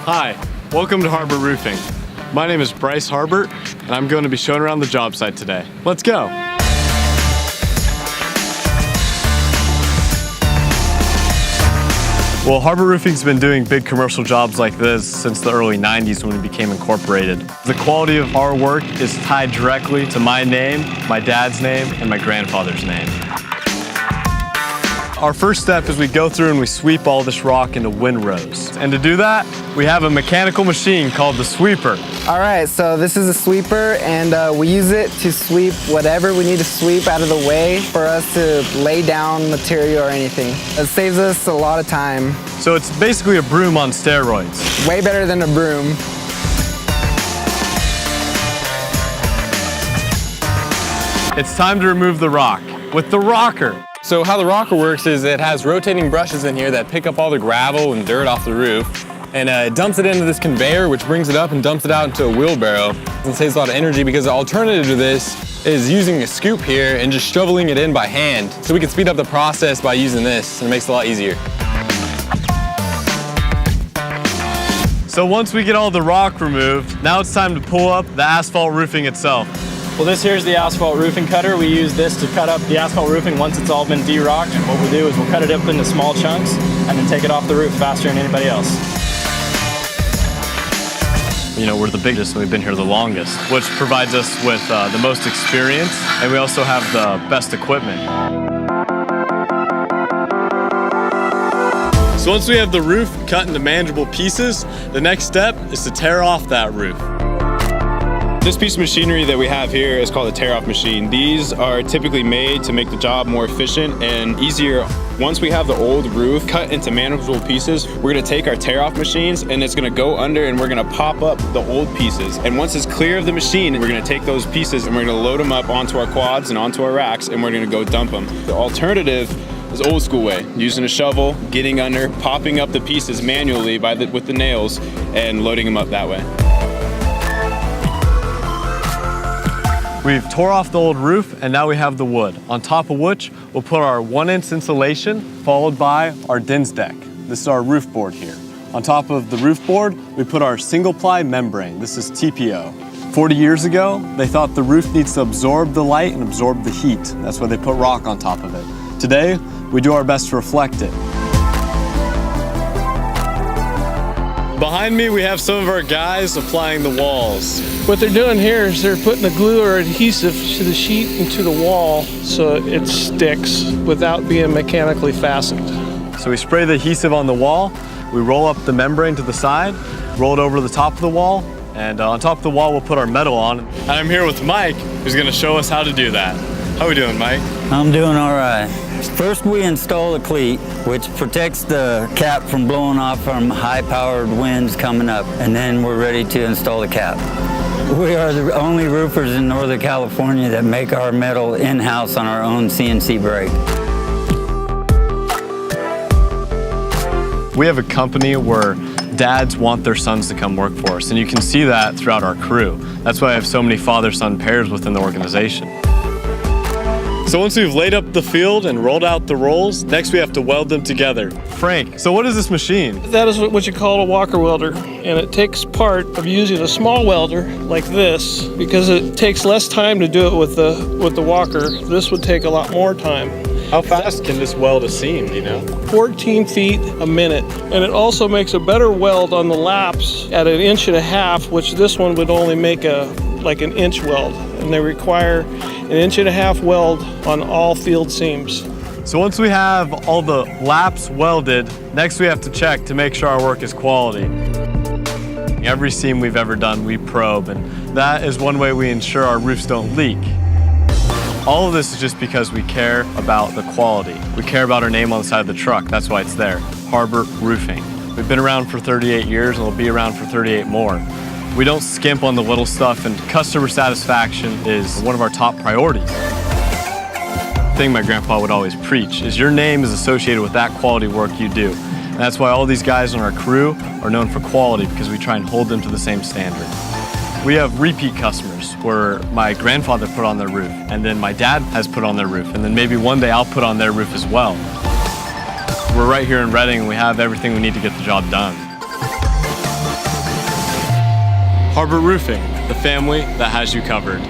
Hi, welcome to Harbor Roofing. My name is Bryce Harbert, and I'm going to be showing around the job site today. Let's go. Well, Harbor Roofing's been doing big commercial jobs like this since the early 90s when we became incorporated. The quality of our work is tied directly to my name, my dad's name, and my grandfather's name. Our first step is we go through and we sweep all this rock into windrows. And to do that, we have a mechanical machine called the sweeper. All right, so this is a sweeper, and we use it to sweep whatever we need to sweep out of the way for us to lay down material or anything. It saves us a lot of time. So it's basically a broom on steroids. Way better than a broom. It's time to remove the rock with the rocker. So how the rocker works is it has rotating brushes in here that pick up all the gravel and dirt off the roof, and it dumps it into this conveyor, which brings it up and dumps it out into a wheelbarrow. It saves a lot of energy because the alternative to this is using a scoop here and just shoveling it in by hand. So we can speed up the process by using this, and it makes it a lot easier. So once we get all the rock removed, now it's time to pull up the asphalt roofing itself. Well, this here is the asphalt roofing cutter. We use this to cut up the asphalt roofing once it's all been de-rocked. What we'll do is we'll cut it up into small chunks and then take it off the roof faster than anybody else. You know, we're the biggest and we've been here the longest, which provides us with the most experience, and we also have the best equipment. So once we have the roof cut into manageable pieces, the next step is to tear off that roof. This piece of machinery that we have here is called a tear-off machine. These are typically made to make the job more efficient and easier. Once we have the old roof cut into manageable pieces, we're gonna take our tear-off machines and it's gonna go under and we're gonna pop up the old pieces. And once it's clear of the machine, we're gonna take those pieces and we're gonna load them up onto our quads and onto our racks and we're gonna go dump them. The alternative is old school way, using a shovel, getting under, popping up the pieces manually with the nails and loading them up that way. We've tore off the old roof and now we have the wood, on top of which we'll put our 1-inch insulation followed by our DINS deck. This is our roof board here. On top of the roof board, we put our single ply membrane. This is TPO. 40 years ago, they thought the roof needs to absorb the light and absorb the heat. That's why they put rock on top of it. Today, we do our best to reflect it. Behind me, we have some of our guys applying the walls. What they're doing here is they're putting the glue or adhesive to the sheet and to the wall so it sticks without being mechanically fastened. So we spray the adhesive on the wall, we roll up the membrane to the side, roll it over the top of the wall, and on top of the wall we'll put our metal on. And I'm here with Mike, who's gonna show us how to do that. How we doing, Mike? I'm doing all right. First we install a cleat, which protects the cap from blowing off from high-powered winds coming up, and then we're ready to install the cap. We are the only roofers in Northern California that make our metal in-house on our own CNC brake. We have a company where dads want their sons to come work for us, and you can see that throughout our crew. That's why I have so many father-son pairs within the organization. So once we've laid up the field and rolled out the rolls, next we have to weld them together. Frank, so what is this machine? That is what you call a walker welder, and it takes part of using a small welder like this because it takes less time to do it with the walker. This would take a lot more time. How fast can this weld a seam, do you know? 14 feet a minute, and it also makes a better weld on the laps at 1.5 inches, which this one would only make like an inch weld, and they require 1.5 inch weld on all field seams. So once we have all the laps welded, next we have to check to make sure our work is quality. Every seam we've ever done, we probe, and that is one way we ensure our roofs don't leak. All of this is just because we care about the quality. We care about our name on the side of the truck. That's why it's there, Harbor Roofing. We've been around for 38 years and we'll be around for 38 more. We don't skimp on the little stuff, and customer satisfaction is one of our top priorities. The thing my grandpa would always preach is your name is associated with that quality work you do. And that's why all these guys on our crew are known for quality, because we try and hold them to the same standard. We have repeat customers where my grandfather put on their roof, and then my dad has put on their roof, and then maybe one day I'll put on their roof as well. We're right here in Redding and we have everything we need to get the job done. Harbor Roofing, the family that has you covered.